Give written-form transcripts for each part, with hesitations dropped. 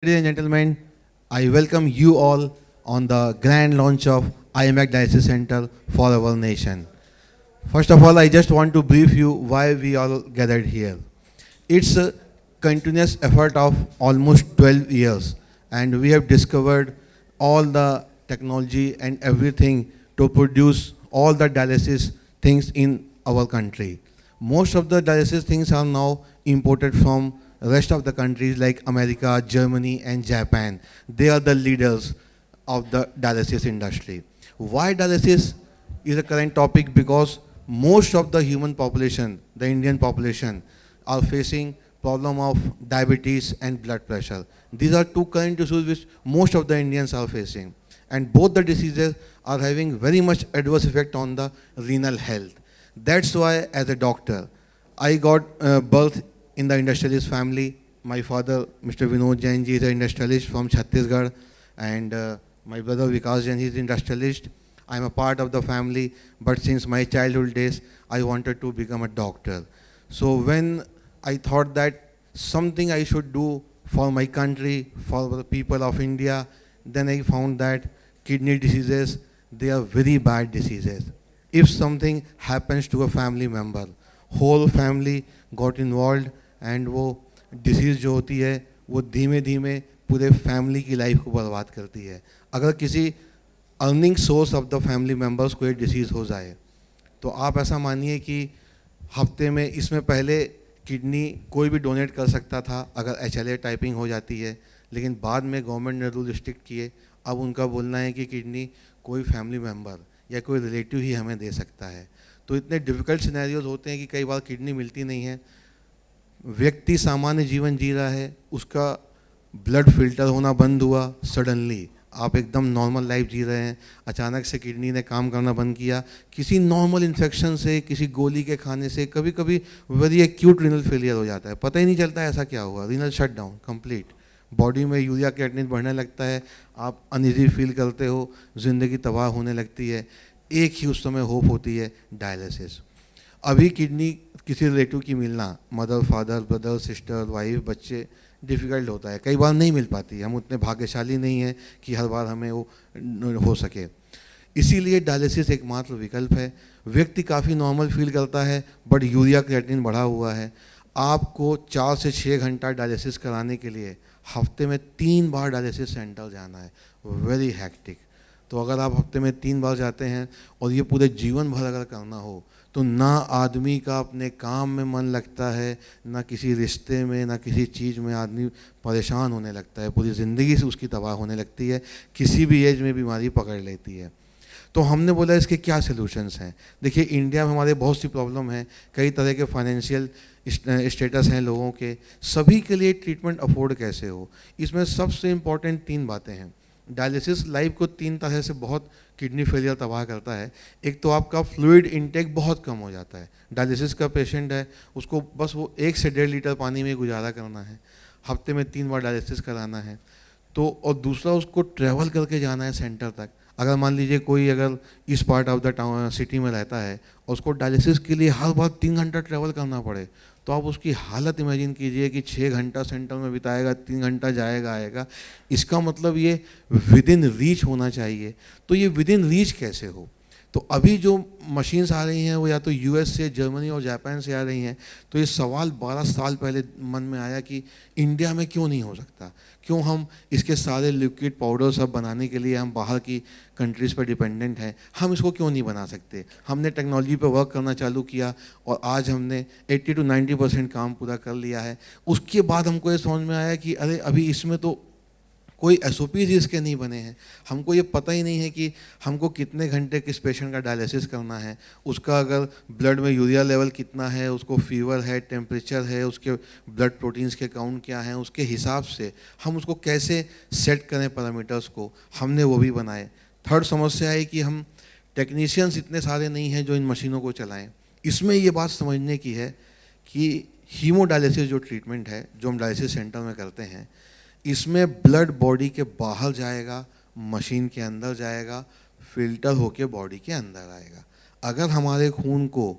Ladies and gentlemen, I welcome you all on the grand launch of IMAC Dialysis Center for our nation. First of all, I just want to brief you why we all gathered here. It's a continuous effort of almost 12 years, and we have discovered all the technology and everything to produce all the dialysis things in our country. Most of the dialysis things are now imported from rest of the countries like America, Germany, and Japan. They are the leaders of the dialysis industry. Why dialysis is a current topic? Because most of the human population, the Indian population, are facing problem of diabetes and blood pressure. These are two current issues which most of the Indians are facing. And both the diseases are having very much adverse effect on the renal health. That's why as a doctor, I got birth in the industrialist family. My father, Mr. Vinod Jain ji, is an industrialist from Chhattisgarh, and my brother Vikas Jain is industrialist. I'm a part of the family, but since my childhood days, I wanted to become a doctor. So when I thought that something I should do for my country, for the people of India, then I found that kidney diseases, they are very bad diseases. If something happens to a family member, whole family got involved, and वो disease जो होती है वो धीमे धीमे पूरे family की life को बर्बाद करती है. अगर किसी earning source of the family members को ये डिसीज़ हो जाए तो आप ऐसा मानिए कि हफ्ते में, इसमें पहले किडनी कोई भी डोनेट कर सकता था अगर HLA टाइपिंग हो जाती है, लेकिन बाद में गवर्नमेंट ने रूल रिस्ट्रिक्ट किए. अब उनका बोलना है कि किडनी कोई फैमिली मेम्बर या कोई रिलेटिव ही हमें दे सकता है. तो इतने डिफ़िकल्ट सिनेरियोज होते हैं कि कई बार किडनी मिलती नहीं है. व्यक्ति सामान्य जीवन जी रहा है, उसका ब्लड फिल्टर होना बंद हुआ सडनली. आप एकदम नॉर्मल लाइफ जी रहे हैं, अचानक से किडनी ने काम करना बंद किया. किसी नॉर्मल इन्फेक्शन से, किसी गोली के खाने से कभी कभी वेरी एक्यूट रीनल फेलियर हो जाता है. पता ही नहीं चलता है ऐसा क्या हुआ. Renal shut down complete. Body में यूरिया क्रिएटिनिन बढ़ने लगता है, आप अनइजी फील करते हो, ज़िंदगी तबाह होने लगती है. एक ही उस समय होप होती है, डायलिसिस. अभी किडनी किसी रिलेटिव की मिलना, mother, father, brother, sister, wife, बच्चे, डिफ़िकल्ट होता है. कई बार नहीं मिल पाती. हम उतने भाग्यशाली नहीं हैं कि हर बार हमें वो हो सके. इसीलिए डायलिसिस एकमात्र विकल्प है. व्यक्ति काफ़ी नॉर्मल फील करता है, बट यूरिया क्रिएटिनिन बढ़ा हुआ है. आपको 4 से 6 घंटा डायलिसिस कराने के लिए हफ्ते में 3 बार डायलिसिस सेंटर जाना है. Very hectic. तो अगर आप हफ्ते में 3 बार जाते हैं और ये पूरे जीवन भर अगर करना हो तो ना आदमी का अपने काम में मन लगता है, ना किसी रिश्ते में, ना किसी चीज़ में. आदमी परेशान होने लगता है, पूरी ज़िंदगी से उसकी तबाह होने लगती है. किसी भी एज में बीमारी पकड़ लेती है. तो हमने बोला इसके क्या सलूशंस हैं. देखिए, इंडिया में हमारे बहुत सी प्रॉब्लम है, कई तरह के फाइनेंशियल स्टेटस हैं लोगों के. सभी के लिए ट्रीटमेंट अफोर्ड कैसे हो, इसमें सबसे इम्पॉर्टेंट 3 बातें हैं. डायलिसिस लाइफ को 3 तरह से बहुत किडनी फेलियर तबाह करता है. एक तो आपका फ्लूइड इनटेक बहुत कम हो जाता है. डायलिसिस का पेशेंट है, उसको बस वो 1 से 1.5 लीटर पानी में गुजारा करना है, हफ्ते में 3 बार डायलिसिस कराना है. तो और दूसरा, उसको ट्रैवल करके जाना है सेंटर तक. अगर मान लीजिए कोई अगर इस part of the town city में रहता है और उसको डायलिसिस के लिए हर बार 3 घंटा ट्रैवल करना पड़े, तो आप उसकी हालत इमेजिन कीजिए कि 6 घंटा सेंटर में बिताएगा, 3 घंटा जाएगा आएगा. इसका मतलब ये विद इन रीच होना चाहिए. तो ये विद इन रीच कैसे हो? तो अभी जो मशीन्स आ रही हैं वो या तो US से, जर्मनी और जापान से आ रही हैं. तो ये सवाल 12 साल पहले मन में आया कि इंडिया में क्यों नहीं हो सकता. क्यों हम इसके सारे लिक्विड पाउडर सब बनाने के लिए हम बाहर की कंट्रीज़ पर डिपेंडेंट हैं. हम इसको क्यों नहीं बना सकते. हमने टेक्नोलॉजी पर वर्क करना चालू किया और आज हमने 80 to 90% काम पूरा कर लिया है. उसके बाद हमको ये समझ में आया कि अरे अभी इसमें तो कोई SOPs इसके नहीं बने हैं. हमको ये पता ही नहीं है कि हमको कितने घंटे किस पेशेंट का डायलिसिस करना है, उसका अगर ब्लड में यूरिया लेवल कितना है, उसको फीवर है, टेम्परेचर है, उसके ब्लड प्रोटीन्स के काउंट क्या हैं, उसके हिसाब से हम उसको कैसे सेट करें पैरामीटर्स को. हमने वो भी बनाए. थर्ड समस्या है कि हम टेक्नीशियंस इतने सारे नहीं हैं जो इन मशीनों को चलाएँ. इसमें ये बात समझने की है कि हीमोडायलिसिस जो ट्रीटमेंट है, जो हम डायलिसिस सेंटर में करते हैं, इसमें ब्लड बॉडी के बाहर जाएगा, मशीन के अंदर जाएगा, फिल्टर होके बॉडी के अंदर आएगा. अगर हमारे खून को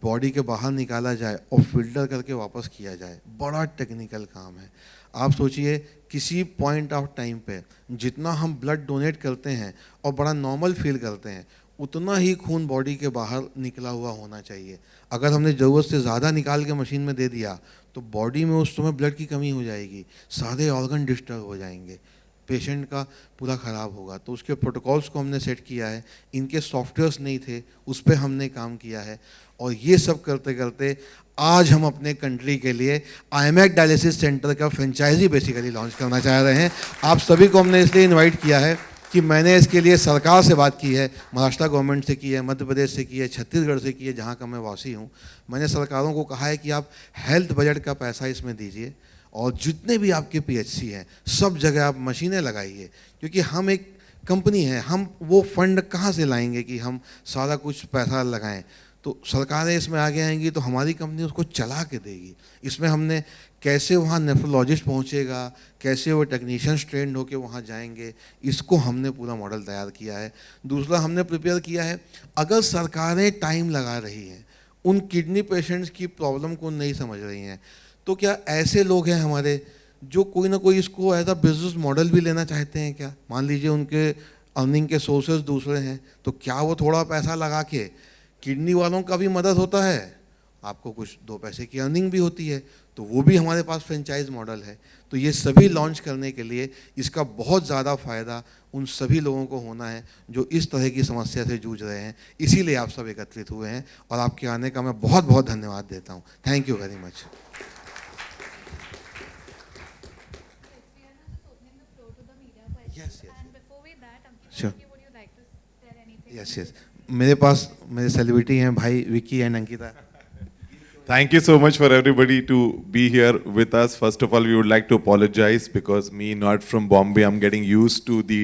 बॉडी के बाहर निकाला जाए और फिल्टर करके वापस किया जाए, बड़ा टेक्निकल काम है. आप सोचिए किसी पॉइंट ऑफ टाइम पे जितना हम ब्लड डोनेट करते हैं और बड़ा नॉर्मल फील करते हैं, उतना ही खून बॉडी के बाहर निकला हुआ होना चाहिए। अगर हमने ज़रूरत से ज़्यादा निकाल के मशीन में दे दिया तो बॉडी में उस समय ब्लड की कमी हो जाएगी, सारे ऑर्गन डिस्टर्ब हो जाएंगे, पेशेंट का पूरा ख़राब होगा। तो उसके प्रोटोकॉल्स को हमने सेट किया है, इनके सॉफ्टवेयर्स नहीं थे, उस पर हमने काम किया है। और ये सब करते करते आज हम अपने कंट्री के लिए आईएमएक डायलिसिस सेंटर का फ्रेंचाइजी बेसिकली लॉन्च करना चाह रहे हैं। आप सभी को हमने इसलिए इनवाइट किया है कि मैंने इसके लिए सरकार से बात की है, महाराष्ट्र गवर्नमेंट से की है, मध्य प्रदेश से की है, छत्तीसगढ़ से की है, जहाँ का मैं वासी हूँ। मैंने सरकारों को कहा है कि आप हेल्थ बजट का पैसा इसमें दीजिए और जितने भी आपके पीएचसी हैं सब जगह आप मशीनें लगाइए, क्योंकि हम एक कंपनी है, हम वो फंड कहाँ से लाएंगे कि हम सारा कुछ पैसा लगाएं। तो सरकारें इसमें आगे आएंगी तो हमारी कंपनी उसको चला के देगी। इसमें हमने कैसे वहाँ नेफ्रोलॉजिस्ट पहुँचेगा, कैसे वो टेक्नीशियंस ट्रेंड होकर वहाँ जाएंगे, इसको हमने पूरा मॉडल तैयार किया है। दूसरा हमने प्रिपेयर किया है, अगर सरकारें टाइम लगा रही हैं, उन किडनी पेशेंट्स की प्रॉब्लम को नहीं समझ रही हैं, तो क्या ऐसे लोग हैं हमारे जो कोई ना कोई इसको एज अ बिजनेस मॉडल भी लेना चाहते हैं क्या? मान लीजिए उनके अर्निंग के सोर्सेज दूसरे हैं, तो क्या वो थोड़ा पैसा लगा के, किडनी वालों का भी मदद होता है, आपको कुछ दो पैसे की अर्निंग भी होती है, तो वो भी हमारे पास फ्रेंचाइज मॉडल है। तो ये सभी लॉन्च करने के लिए इसका बहुत ज़्यादा फ़ायदा उन सभी लोगों को होना है जो इस तरह की समस्या से जूझ रहे हैं। इसीलिए आप सब एकत्रित हुए हैं और आपके आने का मैं बहुत बहुत धन्यवाद देता हूँ। Thank you very much. Yes, yes. And before we that, Ankita, Sure. would you like to tell anything? Yes yes, मेरे पास मेरे सेलिब्रिटी हैं भाई Vicky and Ankita. Thank you so much for everybody to be here with us. First of all, we would like to apologize because me not from Bombay, I'm getting used to the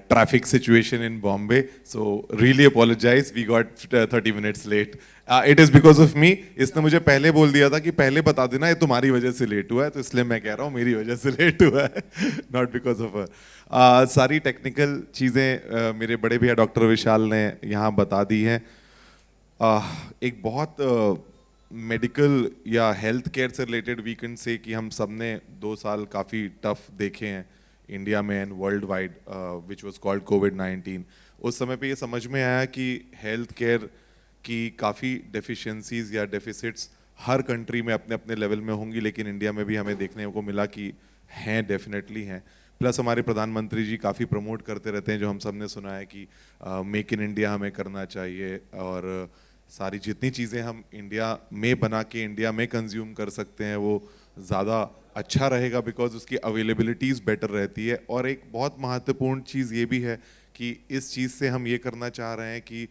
traffic situation in Bombay. So really apologize. We got 30 minutes late. It is because of me. इसने मुझे पहले बोल दिया था कि पहले बता देना ये तुम्हारी वजह से लेट हुआ है, तो इसलिए मैं कह रहा हूँ मेरी वजह से लेट हुआ है, not because of her. सारी टेक्निकल चीज़ें मेरे बड़े भैया डॉक्टर विशाल ने यहाँ बता दी हैं। एक बहुत मेडिकल या हेल्थ केयर से रिलेटेड वीकेंड से कि हम सब ने 2 साल काफ़ी टफ देखे हैं इंडिया में and world wide, which was called कोविड-19। उस समय पे ये समझ में आया कि हेल्थ केयर की काफ़ी डेफिशिएंसीज या डेफिसिट्स हर कंट्री में अपने अपने लेवल में होंगी, लेकिन इंडिया में भी हमें देखने को मिला कि हैं, डेफिनेटली हैं। प्लस हमारे प्रधानमंत्री जी काफ़ी प्रमोट करते रहते हैं, जो हम सब ने सुना है कि मेक इन इंडिया हमें करना चाहिए और सारी जितनी चीज़ें हम इंडिया में बना के इंडिया में कंज्यूम कर सकते हैं वो ज़्यादा अच्छा रहेगा, बिकॉज उसकी अवेलेबिलिटीज़ बेटर रहती है। और एक बहुत महत्वपूर्ण चीज़ ये भी है कि इस चीज़ से हम ये करना चाह रहे हैं कि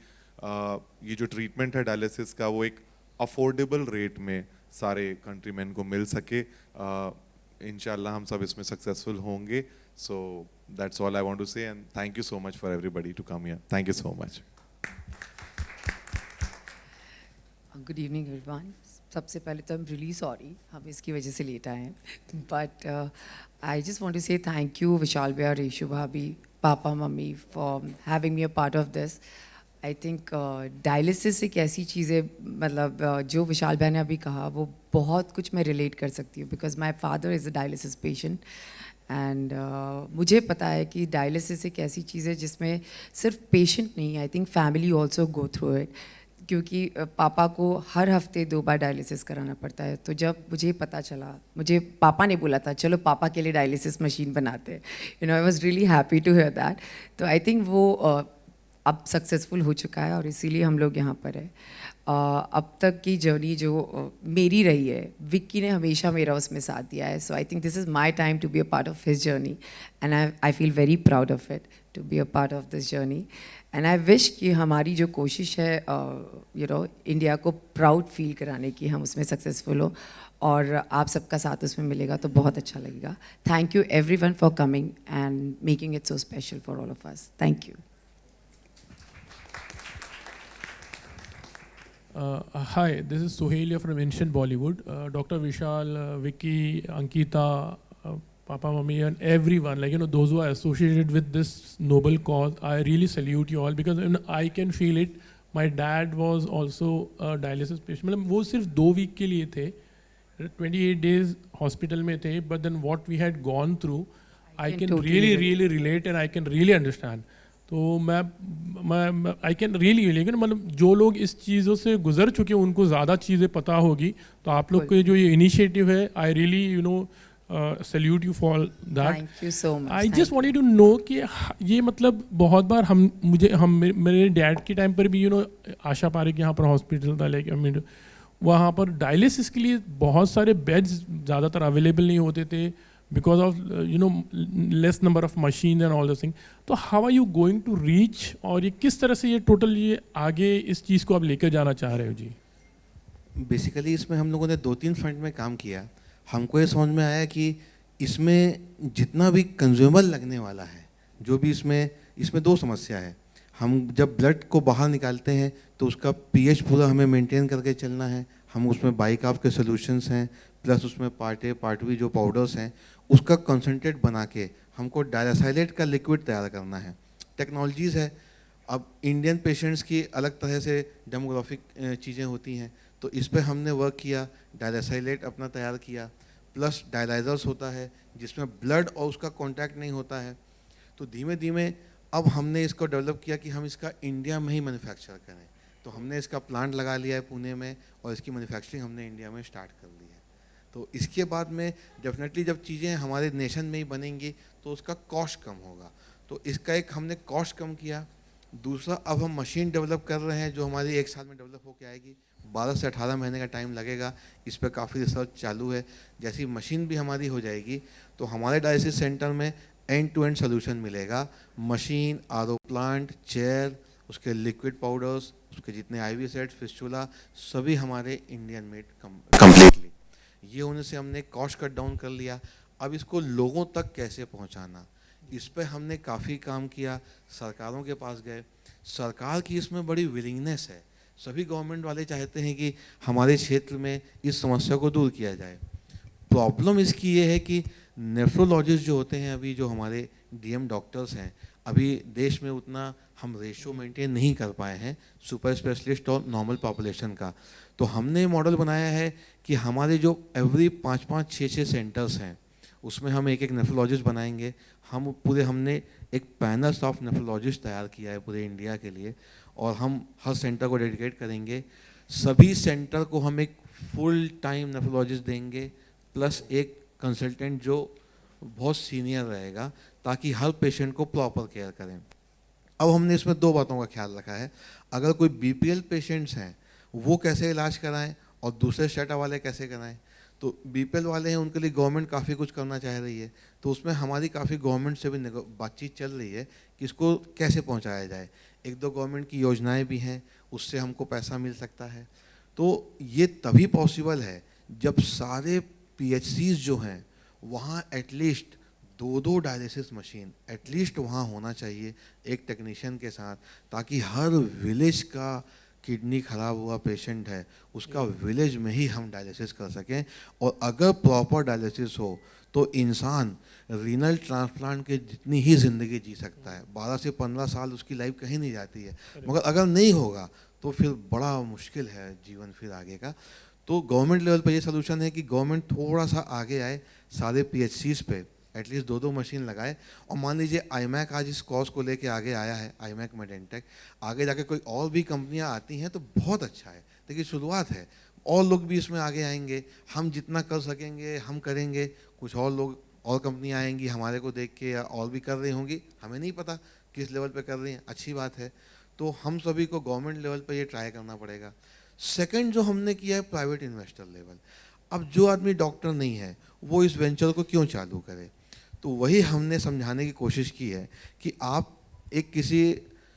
ये जो ट्रीटमेंट है डायलिसिस का वो एक अफोर्डेबल रेट में सारे कंट्रीमैन को मिल सके। इंशाल्लाह हम सब इसमें सक्सेसफुल होंगे। So that's all I want to say and thank you so much for everybody to come here. Thank you so much. Good evening everyone. सबसे पहले तो आई एम रियली सॉरी हम इसकी वजह से लेट आए हैं, but I just want to say thank you Vishal भैया, रेशु भाभी, papa mummy for having me a part of this. I think dialysis एक ऐसी चीज़ है, मतलब जो विशाल भैया ने अभी कहा वो बहुत कुछ मैं रिलेट कर सकती हूँ, because my father is a dialysis patient and मुझे पता है कि डायलिसिस एक ऐसी चीज़ है जिसमें सिर्फ पेशेंट नहीं, I think family also go through it, क्योंकि पापा को हर हफ्ते 2 बार डायलिसिस कराना पड़ता है। तो जब मुझे पता चला, मुझे पापा ने बोला था चलो पापा के लिए डायलिसिस मशीन बनाते हैं, you know, I was really happy to hear that. तो आई थिंक वो अब सक्सेसफुल हो चुका है और इसीलिए हम लोग यहाँ पर है। अब तक की जर्नी जो मेरी रही है, विक्की ने हमेशा मेरा उसमें साथ दिया है। So I think this is my time to be a part of his journey and I feel very proud of it to be a part of this journey. And I wish कि हमारी जो कोशिश है you know India को proud feel कराने की, हम उसमें सक्सेसफुल हो और आप सबका साथ उसमें मिलेगा तो बहुत अच्छा लगेगा। Thank you everyone for coming and making it so special for all of us. Thank you. Hi, this is Suhelia from Ancient Bollywood. Dr. Vishal, Vicky, Ankita, Papa, Mummy, and everyone, like, you know, those who are associated with this noble cause, I really salute you all because I can feel it. My dad was also a dialysis patient. मतलब वो सिर्फ 2 week के लिए थे 28 days hospital में थे, but then what we had gone through, I can can totally really relate and I can really understand. तो मैं आई कैन रियली, लेकिन मतलब जो लोग इस चीज़ों से गुजर चुके हैं उनको ज़्यादा चीज़ें पता होगी. तो आप लोग के जो ये इनिशिएटिव है, I really salute you for that. Thank you so much. I Thank just wanted to know कि ये मतलब बहुत बार हम मेरे डैड के टाइम पर भी आशा पारेख यहाँ पर हॉस्पिटल था, लाइक आई मीन वहाँ पर डायलिसिस के लिए बहुत सारे बेड्स ज़्यादातर अवेलेबल नहीं होते थे because of less number of machines and all those things. तो how are you going to reach, और ये किस तरह से ये टोटल ये आगे इस चीज़ को आप लेकर जाना चाह रहे हो जी? बेसिकली इसमें हम लोगों ने 2-3 फ्रंट में काम किया. हमको ये समझ में आया कि इसमें जितना भी कंज्यूमर लगने वाला है, जो भी इसमें 2 समस्या है. हम जब ब्लड को बाहर निकालते हैं तो उसका पीएच पूरा हमें मेंटेन करके चलना है. हम उसमें बाइकार्ब के सॉल्यूशंस हैं, प्लस उसमें पार्ट ए पार्ट बी जो पाउडर्स हैं उसका कंसंट्रेट बना के हमको डायरासाइलेट का लिक्विड तैयार करना है. टेक्नोलॉजीज़ है. अब इंडियन पेशेंट्स की अलग तरह से डेमोग्राफिक चीज़ें होती हैं, तो इस पे हमने वर्क किया. डायरासाइलेट अपना तैयार किया, प्लस डायलाइजर्स होता है जिसमें ब्लड और उसका कॉन्टैक्ट नहीं होता है. तो धीमे धीमे अब हमने इसको डेवलप किया कि हम इसका इंडिया में ही मैन्युफैक्चर करें. तो हमने इसका प्लांट लगा लिया है पुणे में, और इसकी मैन्युफैक्चरिंग हमने इंडिया में स्टार्ट कर ली है. तो इसके बाद में डेफिनेटली जब चीज़ें हमारे नेशन में ही बनेंगी तो उसका कॉस्ट कम होगा. तो इसका एक हमने कॉस्ट कम किया. दूसरा, अब हम मशीन डेवलप कर रहे हैं जो हमारी 1 साल में डेवलप होकर आएगी. 12 से 18 महीने का टाइम लगेगा. इस पर काफ़ी रिसर्च चालू है. जैसी मशीन भी हमारी हो जाएगी तो हमारे डायलिसिस सेंटर में एंड टू एंड सोल्यूशन मिलेगा. मशीन, आरओ प्लांट, चेयर, उसके लिक्विड पाउडर्स, उसके जितने आईवी सेट्स, फिस्टुला, सभी हमारे इंडियन मेड कम्प्लीटली. ये होने से हमने कॉस्ट कट डाउन कर लिया. अब इसको लोगों तक कैसे पहुंचाना, इस पे हमने काफ़ी काम किया. सरकारों के पास गए. सरकार की इसमें बड़ी विलिंगनेस है. सभी गवर्नमेंट वाले चाहते हैं कि हमारे क्षेत्र में इस समस्या को दूर किया जाए. प्रॉब्लम इसकी ये है कि नेफ्रोलॉजिस्ट जो होते हैं, अभी जो हमारे डीएम डॉक्टर्स हैं, अभी देश में उतना हम रेशो मेंटेन नहीं कर पाए हैं सुपर स्पेशलिस्ट और नॉर्मल पॉपुलेशन का. तो हमने मॉडल बनाया है कि हमारे जो एवरी 5-5, 6-6 सेंटर्स हैं उसमें हम एक नेफ्रोलॉजिस्ट बनाएंगे. हमने एक पैनल ऑफ नेफ्रोलॉजिस्ट तैयार किया है पूरे इंडिया के लिए, और हम हर सेंटर को डेडिकेट करेंगे. सभी सेंटर को हम एक फुल टाइम नेफ्रोलॉजिस्ट देंगे, प्लस एक कंसल्टेंट जो बहुत सीनियर रहेगा, ताकि हर पेशेंट को प्रॉपर केयर करें. अब हमने इसमें 2 बातों का ख्याल रखा है. अगर कोई बीपीएल पेशेंट्स हैं वो कैसे इलाज कराएं और दूसरे स्टेटा वाले कैसे कराएं. तो बीपीएल वाले हैं, उनके लिए गवर्नमेंट काफ़ी कुछ करना चाह रही है. तो उसमें हमारी काफ़ी गवर्नमेंट से भी बातचीत चल रही है कि इसको कैसे पहुंचाया जाए. 1-2 गवर्नमेंट की योजनाएं भी हैं, उससे हमको पैसा मिल सकता है. तो ये तभी पॉसिबल है जब सारे पीएचसीज जो हैं वहाँ एटलीस्ट 2-2 डायलिसिस मशीन एटलीस्ट वहाँ होना चाहिए एक टेक्नीशियन के साथ, ताकि हर विलेज का किडनी खराब हुआ पेशेंट है उसका विलेज में ही हम डायलिसिस कर सकें. और अगर प्रॉपर डायलिसिस हो तो इंसान रीनल ट्रांसप्लांट के जितनी ही ज़िंदगी जी सकता है. 12 से 15 साल उसकी लाइफ कहीं नहीं जाती है, मगर अगर नहीं होगा तो फिर बड़ा मुश्किल है जीवन फिर आगे का. तो गवर्नमेंट लेवल पर ये सोल्यूशन है कि गवर्नमेंट थोड़ा सा आगे आए, सारे पीएचसीज पे एटलीस्ट 2-2 मशीन लगाए. और मान लीजिए आईमैक आज इस कॉज को लेके आगे आया है, आईमैक मेडेंटेक. आगे जाके कोई और भी कंपनियां आती हैं तो बहुत अच्छा है. देखिए शुरुआत है, और लोग भी इसमें आगे आएंगे. हम जितना कर सकेंगे हम करेंगे. कुछ और लोग और कंपनियां आएंगी हमारे को देख के, या और भी कर रही होंगी, हमें नहीं पता किस लेवल पे कर रही हैं. अच्छी बात है. तो हम सभी को गवर्नमेंट लेवल पे ये ट्राई करना पड़ेगा. सेकंड जो हमने किया है प्राइवेट इन्वेस्टर लेवल. अब जो आदमी डॉक्टर नहीं है वो इस वेंचर को क्यों चालू करे. तो वही हमने समझाने की कोशिश की है कि आप एक किसी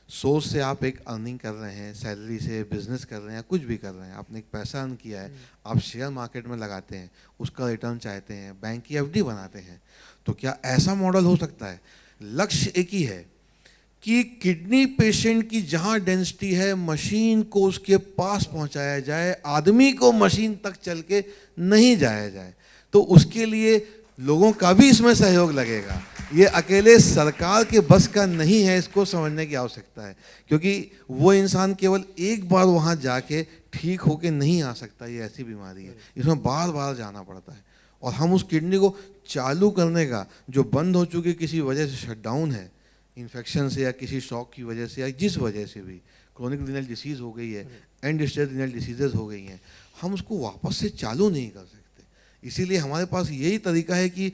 सोर्स से आप एक अर्निंग कर रहे हैं, सैलरी से बिजनेस कर रहे हैं, कुछ भी कर रहे हैं, आपने एक पैसा अर्न किया है, आप शेयर मार्केट में लगाते हैं, उसका रिटर्न चाहते हैं, बैंक की एफडी बनाते हैं. तो क्या ऐसा मॉडल हो सकता है. लक्ष्य एक ही है कि किडनी पेशेंट की जहां डेंसिटी है मशीन को उसके पास पहुंचाया जाए, आदमी को मशीन तक चल के नहीं जाया जाए. तो उसके लिए लोगों का भी इसमें सहयोग लगेगा. ये अकेले सरकार के बस का नहीं है, इसको समझने की आवश्यकता है. क्योंकि वो इंसान केवल एक बार वहाँ जाके ठीक होके नहीं आ सकता, ये ऐसी बीमारी है, इसमें बार बार जाना पड़ता है। और हम उस किडनी को चालू करने का, जो बंद हो चुकी किसी वजह से शटडाउन है, इन्फेक्शन से या किसी शॉक की वजह से या जिस वजह से भी क्रोनिक रीनल डिसीज़ हो गई है, एंड स्टेज रीनल डिसीजेज हो गई हैं, हम उसको वापस से चालू नहीं कर सकते। इसीलिए हमारे पास यही तरीका है कि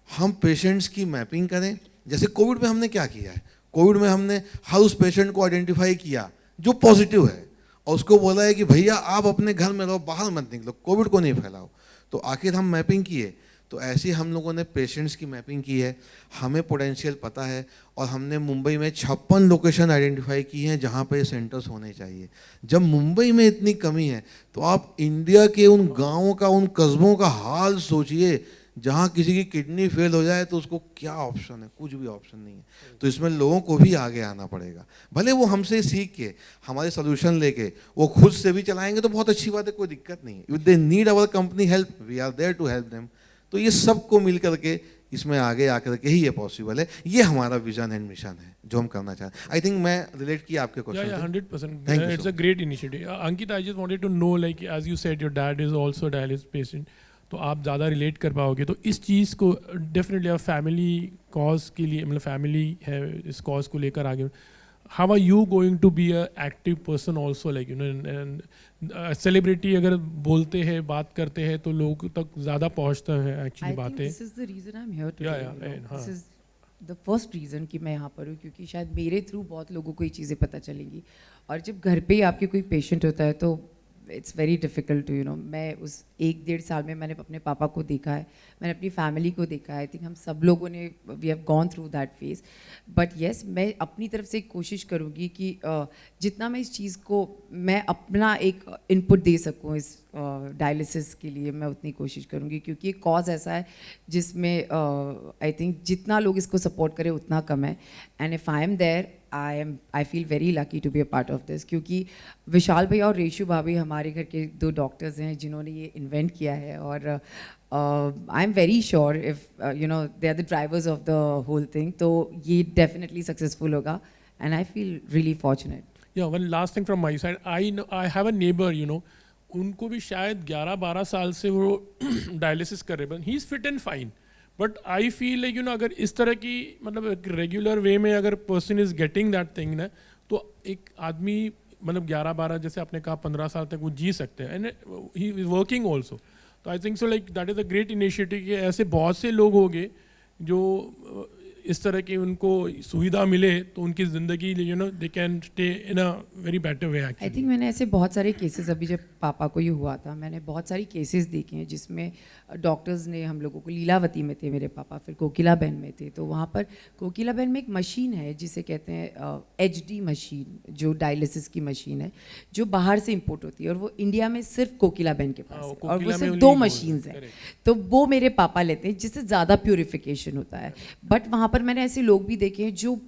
हम पेशेंट्स की मैपिंग करें। जैसे कोविड में हमने क्या किया है, कोविड में हमने हर उस पेशेंट को आइडेंटिफाई किया जो पॉजिटिव है और उसको बोला है कि भैया आप अपने घर में रहो, बाहर मत निकलो, कोविड को नहीं फैलाओ। तो आखिर हम मैपिंग किए, तो ऐसे हम लोगों ने पेशेंट्स की मैपिंग की है, हमें पोटेंशियल पता है और हमने मुंबई में 56 लोकेशन आइडेंटिफाई की हैं जहाँ पे सेंटर्स होने चाहिए। जब मुंबई में इतनी कमी है तो आप इंडिया के उन गाँवों का, उन कस्बों का हाल सोचिए जहाँ किसी की किडनी फेल हो जाए तो उसको क्या ऑप्शन है, कुछ भी ऑप्शन नहीं है। तो इसमें लोगों को भी आगे आना पड़ेगा, भले वो हमसे सीख के हमारे सोल्यूशन लेके वो खुद से भी चलाएंगे तो बहुत अच्छी बात है, कोई दिक्कत नहीं है। If they need our company help, we are there to help them. तो ये सबको मिल करके इसमें आगे आकर के ही ये पॉसिबल है। ये हमारा विजन एंड मिशन है जो हम करना चाहते हैं। आई थिंक मैं रिलेट किया आपके Yeah, question. yeah, 100%. Thank you It's so a great initiative. Ankita, I just wanted to know, like, as you said, your dad is also a dialysis patient. तो आप ज़्यादा रिलेट कर पाओगे, तो इस चीज़ को डेफिनेटली आप फैमिली कॉज के लिए, मतलब फैमिली है इस कॉज को लेकर आगे, how are you going to be a active person also, like you know, and celebrity अगर बोलते हैं, बात करते हैं तो लोग तक ज़्यादा पहुँचता है एक्चुअली I think बातें। this is the reason I'm here today. Yeah, yeah, you know. and, हाँ। This is the first reason कि मैं यहाँ पर हूँ, क्योंकि शायद मेरे थ्रू बहुत लोगों को ये चीज़ें पता चलेंगी। और जब घर पे ही आपके कोई पेशेंट होता है तो it's very difficult to, you know, मैं उस 1-1.5 साल में मैंने अपने पापा को देखा है, मैंने अपनी फैमिली को देखा है। आई थिंक हम सब लोगों ने, we have gone through that phase. But yes, मैं अपनी तरफ से कोशिश करूँगी कि जितना मैं इस चीज़ को, मैं अपना एक इनपुट दे सकूँ इस डायलिसिस के लिए, मैं उतनी कोशिश करूँगी, क्योंकि एक कॉज ऐसा है जिसमें आई थिंक जितना लोग इसको सपोर्ट करें उतना कम है। And if I am there, I feel very lucky to be a part of this, क्योंकि विशाल भैया और रेशु भाभी हमारे घर के 2 डॉक्टर्स हैं जिन्होंने ये इन्वेंट किया है। और I am very sure if you know they are the drivers of the whole thing, तो ये डेफिनेटली सक्सेसफुल होगा। And I feel really fortunate. Yeah, one last thing from my side. I have a neighbor, you know, उनको भी शायद 11-12 साल से वो dialysis कर रहे हैं, he is fit and fine. But I feel like, you no, अगर इस तरह की, मतलब एक रेगुलर वे में अगर person is getting that thing ना, तो एक आदमी मतलब 11-12, जैसे आपने कहा 15 साल तक वो जी सकते हैं, and he is working also. तो I think so like that is a great initiative कि ऐसे बहुत से लोग होंगे जो इस तरह की उनको सुविधा मिले तो उनकी ज़िंदगी, you know, they can stay in a very better way I actually. Think मैंने ऐसे बहुत सारे केसेस, अभी जब पापा को ये हुआ था, मैंने बहुत सारी केसेस देखे हैं जिसमें डॉक्टर्स ने हम लोगों को, लीलावती में थे मेरे पापा, फिर कोकिलाबेन में थे, तो वहाँ पर कोकिलाबेन में एक मशीन है जिसे कहते हैं HD मशीन, जो डायलिसिस की मशीन है, जो बाहर से इंपोर्ट होती है, और वो इंडिया में सिर्फ कोकिलाबेन के पास हाँ, है, वो और वो कोकिला में सिर्फ only 2 वो है, मशीन्स हैं। correct। तो वो मेरे पापा लेते हैं, जिससे ज़्यादा प्योरिफिकेशन होता है। बट वहाँ पर मैंने ऐसे लोग भी देखे हैं जो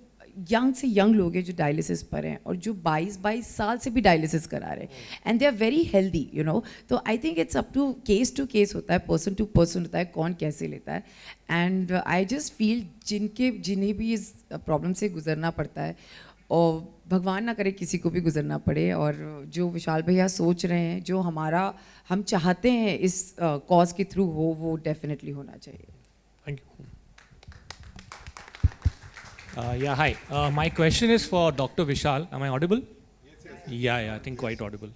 यंग से यंग लोग हैं जो डायलिसिस पर हैं, और जो 22 साल से भी डायलिसिस करा रहे हैं, and they are very healthy, you know. तो I think it's up to case होता है, पर्सन टू पर्सन होता है, कौन कैसे लेता है। एंड आई जस्ट फील जिन्हें भी इस प्रॉब्लम से गुजरना पड़ता है, और भगवान ना करे किसी को भी गुजरना पड़े, और जो विशाल भैया सोच रहे हैं, जो हम चाहते हैं इस कॉज के थ्रू हो, वो डेफिनेटली होना चाहिए। Thank you. Yeah, hi. My question is for Dr. Vishal. Am I audible? Yeah, I think quite audible.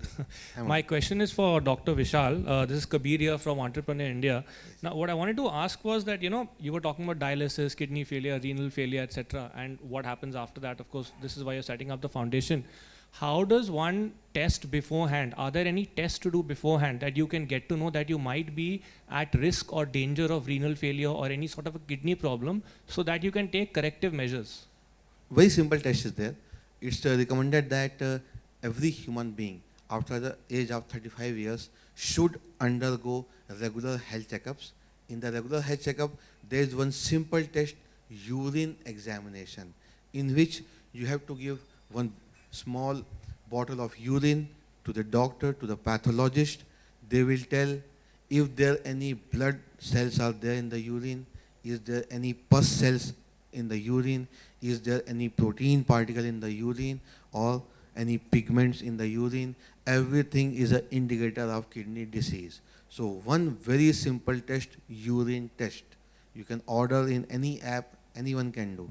My question is for Dr. Vishal. This is Kabir here from Entrepreneur India. Now, what I wanted to ask was that, you know, you were talking about dialysis, kidney failure, renal failure, etc., and what happens after that. Of course, this is why you're setting up the foundation. How does one test beforehand? Are there any tests to do beforehand that you can get to know that you might be at risk or danger of renal failure or any sort of a kidney problem, so that you can take corrective measures? Very simple test is there. It's recommended that every human being after the age of 35 years should undergo regular health checkups. In the regular health checkup, there is one simple test, urine examination, in which you have to give one small bottle of urine to the doctor, to the pathologist. They will tell if there any blood cells are there in the urine, is there any pus cells in the urine, is there any protein particle in the urine, or any pigments in the urine, everything is an indicator of kidney disease. So one very simple test, urine test. You can order in any app, anyone can do.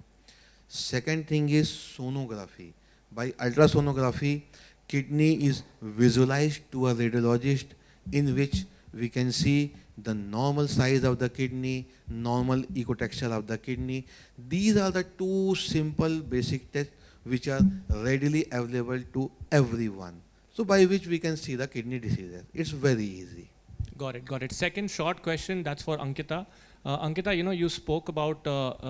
Second thing is sonography. By ultrasonography, kidney is visualized to a radiologist, in which we can see the normal size of the kidney, normal ecotexture of the kidney. These are the two simple basic tests which are readily available to everyone. So by which we can see the kidney diseases. It's very easy. Got it, got it. Second short question, that's for Ankita. Ankita, you spoke about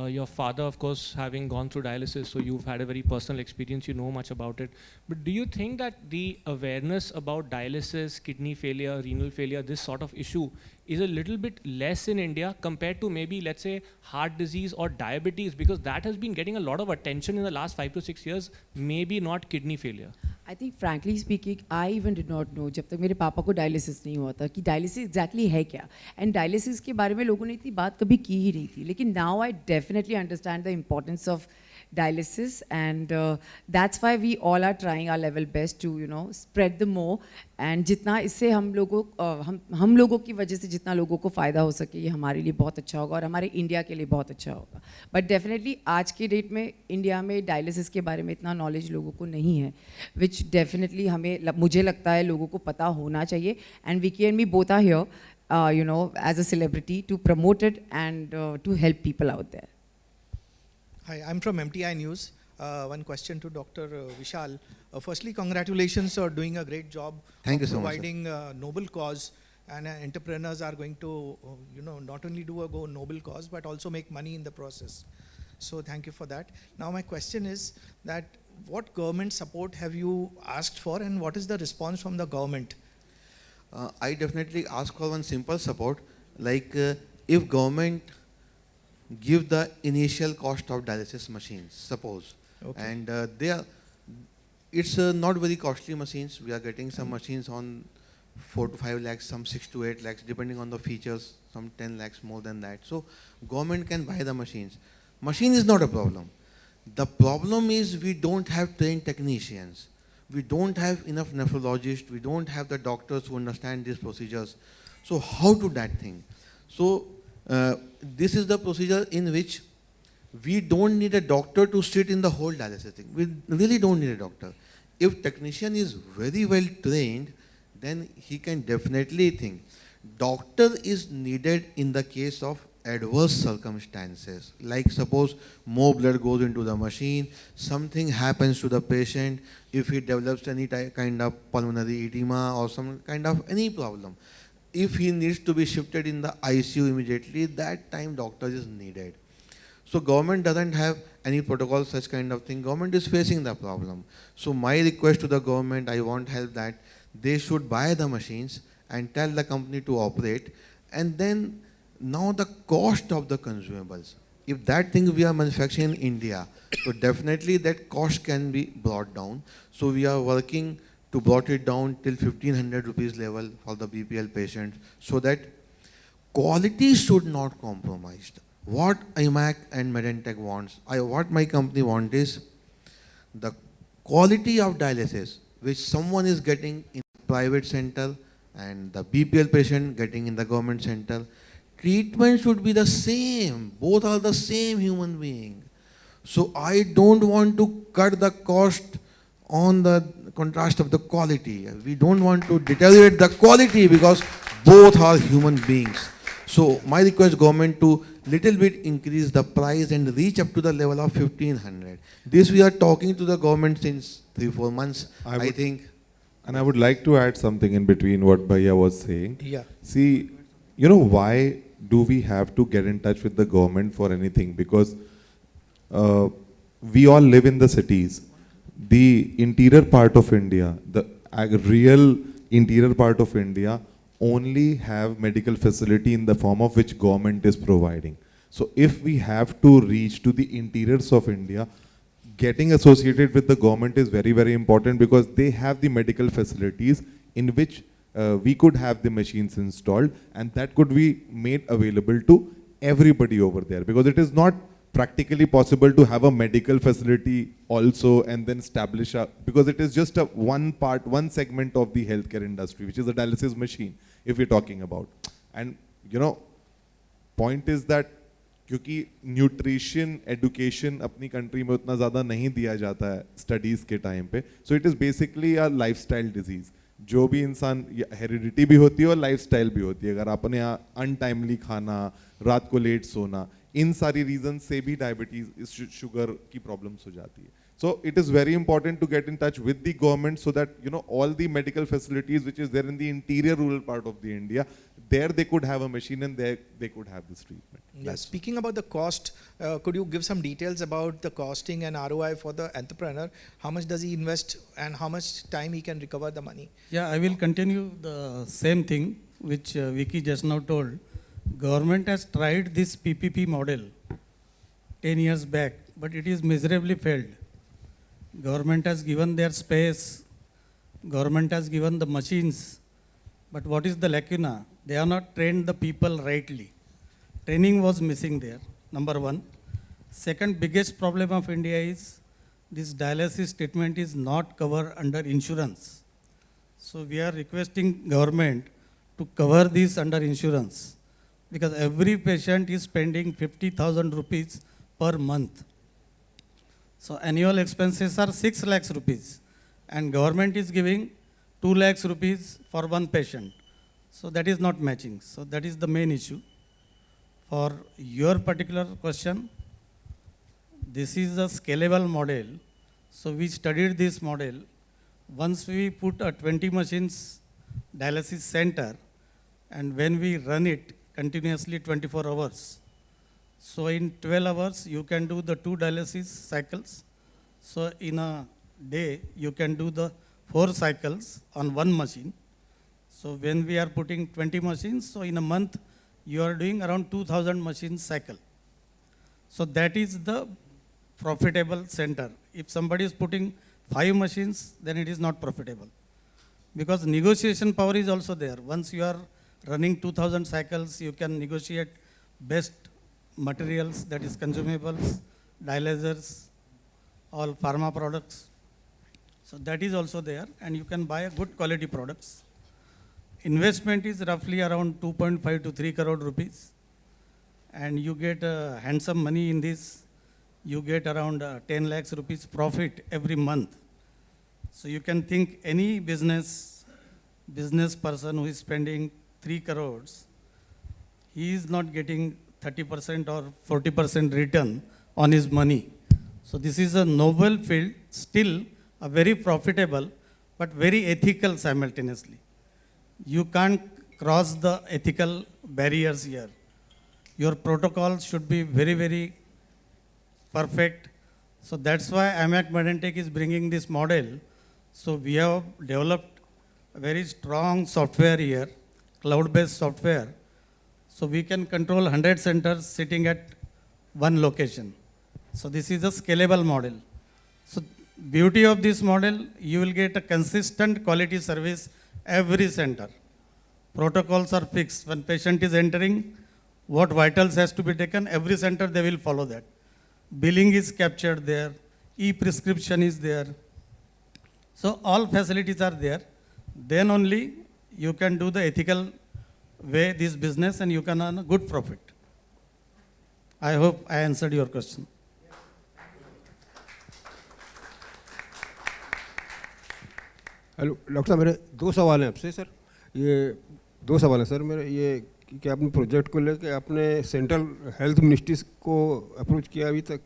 your father, of course, having gone through dialysis, so you've had a very personal experience, you know much about it. But do you think that the awareness about dialysis, kidney failure, renal failure, this sort of issue is a little bit less in India compared to maybe, let's say, heart disease or diabetes, because that has been getting a lot of attention in the last 5 to 6 years, maybe not kidney failure? I think frankly speaking I even did not know जब तक मेरे पापा को dialysis नहीं हुआ था कि dialysis exactly है क्या, एंड डायलिसिस के बारे में लोगों ने इतनी बात कभी की ही नहीं थी. लेकिन now I definitely understand the importance of dialysis, and that's why we all are trying our level best to spread the more, and जितना इससे हम लोगों की वजह से जितना लोगों को फ़ायदा हो सके ये हमारे लिए बहुत अच्छा होगा और हमारे इंडिया के लिए बहुत अच्छा होगा. बट डेफिनेटली आज के डेट में इंडिया में डायलिसिस के बारे में इतना नॉलेज लोगों को नहीं है, विच डेफिनेटली मुझे लगता है लोगों को पता होना चाहिए, and Vicky and me both are here as a celebrity to promote it and to help people out there. Hi, I'm from MTI News. One question to Dr. Vishal. Firstly, congratulations for doing a great job Thank you of so much, sir. providing noble cause, and entrepreneurs are going to, not only do a noble cause but also make money in the process. So thank you for that. Now my question is that what government support have you asked for, and what is the response from the government? I definitely ask for one simple support, like if government give the initial cost of dialysis machines, suppose, Okay. and it's not very costly machines. We are getting some machines on 4 to 5 lakhs, some 6 to 8 lakhs, depending on the features, some 10 lakhs more than that. So government can buy the machines. Machine is not a problem. The problem is we don't have trained technicians. We don't have enough nephrologists. We don't have the doctors who understand these procedures. So how to that thing? So this is the procedure in which we don't need a doctor to sit in the whole dialysis thing. We really don't need a doctor. If technician is very well trained, then he can definitely think. Doctor is needed in the case of adverse circumstances. Like suppose more blood goes into the machine, something happens to the patient, if he develops any kind of pulmonary edema or some kind of any problem. If he needs to be shifted in the ICU immediately, that time doctor is needed. So government doesn't have any protocol, such kind of thing. Government is facing the problem. So my request to the government, I want help that they should buy the machines and tell the company to operate. And then now the cost of the consumables. If that thing we are manufacturing in India, so definitely that cost can be brought down. So we are working to brought it down till 1500 rupees level for the BPL patients, so that quality should not compromised. What IMAC and Medentech wants, what my company wants is the quality of dialysis which someone is getting in private center and the BPL patient getting in the government center, treatment should be the same. Both are the same human being. So I don't want to cut the cost on the contrast of the quality. We don't want to deteriorate the quality because both are human beings. So my request government to little bit increase the price and reach up to the level of 1500. This we are talking to the government since 3-4 months. I think. And I would like to add something in between what Bhaiya was saying. Yeah. See, why do we have to get in touch with the government for anything? Because we all live in the cities. The interior part of India, the real interior part of India only have medical facility in the form of which government is providing. So if we have to reach to the interiors of India, getting associated with the government is very, very important, because they have the medical facilities in which we could have the machines installed, and that could be made available to everybody over there, because it is not practically possible to have a medical facility also and then establish a, because it is just a one part, one segment of the healthcare industry, which is a dialysis machine, if we're talking about. And you know, point is that क्योंकि nutrition education अपनी country में उतना ज़्यादा नहीं दिया जाता है studies के टाइम पे, so it is basically a lifestyle disease. जो भी इंसान हेरिडिटी भी होती है और लाइफस्टाइल भी होती है. अगर आपने अनटाइमली खाना, रात को लेट सोना, इन सारी रीजन से भी डायबिटीज, शुगर की प्रॉब्लम्स हो जाती है. So it is very important to get in touch with the government so that you know all the medical facilities which is there in the interior rural part of the India, there they could have a machine and there they could have this treatment. Yeah, speaking about the cost, could you give some details about the costing and ROI for the entrepreneur? How much does he invest and how much time he can recover the money? Yeah, I will continue the same thing which Vicky just now told. Government has tried this PPP model 10 years back, but it is miserably failed. Government has given their space, government has given the machines, but what is the lacuna? They have not trained the people rightly. Training was missing there, number one. Second biggest problem of India is this dialysis treatment is not covered under insurance. So we are requesting government to cover this under insurance because every patient is spending 50,000 rupees per month. So annual expenses are 6 lakhs rupees and government is giving 2 lakhs rupees for one patient. So that is not matching. So that is the main issue. For your particular question, this is a scalable model. So we studied this model. Once we put a 20 machines dialysis center and when we run it continuously 24 hours, so in 12 hours, you can do the 2 dialysis cycles. So in a day, you can do the 4 cycles on one machine. So when we are putting 20 machines, so in a month, you are doing around 2,000 machines cycle. So that is the profitable center. If somebody is putting 5 machines, then it is not profitable. Because negotiation power is also there. Once you are running 2,000 cycles, you can negotiate best materials, that is consumables, dialyzers, all pharma products. So that is also there and you can buy a good quality products. Investment is roughly around 2.5 to 3 crore rupees and you get handsome money in this. You get around 10 lakhs rupees profit every month. So you can think any business person who is spending 3 crores, he is not getting 30% or 40% return on his money. So this is a novel field, still a very profitable, but very ethical simultaneously. You can't cross the ethical barriers here. Your protocols should be very, very perfect. So that's why IMAC Medentech is bringing this model. So we have developed a very strong software here, cloud-based software. So we can control 100 centers sitting at one location. So this is a scalable model. So beauty of this model, you will get a consistent quality service every center. Protocols are fixed. When patient is entering, what vitals has to be taken, every center they will follow that. Billing is captured there, e-prescription is there. So all facilities are there. Then only you can do the ethical way this business and you can earn a good profit. I hope I answered your question. Hello doctor साहब, मेरे 2 सवाल हैं आपसे sir. ये 2 सवाल हैं sir मेरे. ये कि आपने प्रोजेक्ट को लेकर आपने सेंट्रल हेल्थ मिनिस्ट्री को अप्रोच किया अभी तक?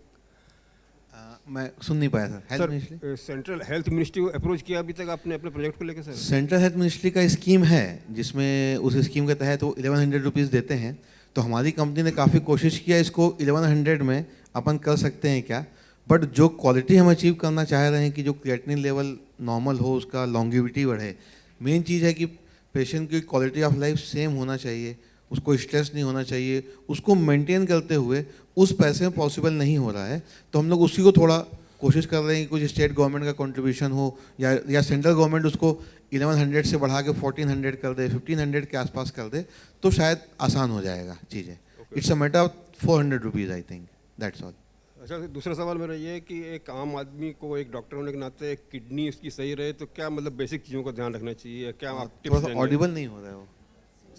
मैं सुन नहीं पाया sir. Health ministry, central health ministry को अप्रोच किया अभी तक आपने अपने प्रोजेक्ट को लेकर सर? सेंट्रल हेल्थ मिनिस्ट्री का स्कीम है जिसमें उस स्कीम के तहत वो 1100 रुपीज़ देते हैं. तो हमारी कंपनी ने काफ़ी कोशिश किया इसको 1100 में अपन कर सकते हैं क्या. बट जो क्वालिटी हम अचीव करना चाह रहे हैं कि जो क्रिएटिनिन लेवल नॉर्मल हो, उसका लॉन्गिविटी बढ़े. मेन चीज़ है कि पेशेंट की क्वालिटी ऑफ लाइफ सेम होना चाहिए, उसको स्ट्रेस नहीं होना चाहिए. उसको मेंटेन करते हुए उस पैसे में पॉसिबल नहीं हो रहा है. तो हम लोग उसी को थोड़ा कोशिश कर रहे हैं कि कुछ स्टेट गवर्नमेंट का कंट्रीब्यूशन हो या सेंट्रल गवर्नमेंट उसको 1100 से बढ़ा के 1400 कर दे, 1500 के आसपास कर दे, तो शायद आसान हो जाएगा चीज़ें. It's a matter of 400 rupees I think. That's all. अच्छा, दूसरा सवाल मेरा ये है कि एक आम आदमी को एक डॉक्टर होने के नाते किडनी उसकी सही रहे तो क्या मतलब बेसिक चीज़ों का ध्यान रखना चाहिए, क्या आप थोड़ा टिप्स सा देंगे? ऑडिबल नहीं हो रहा है वो,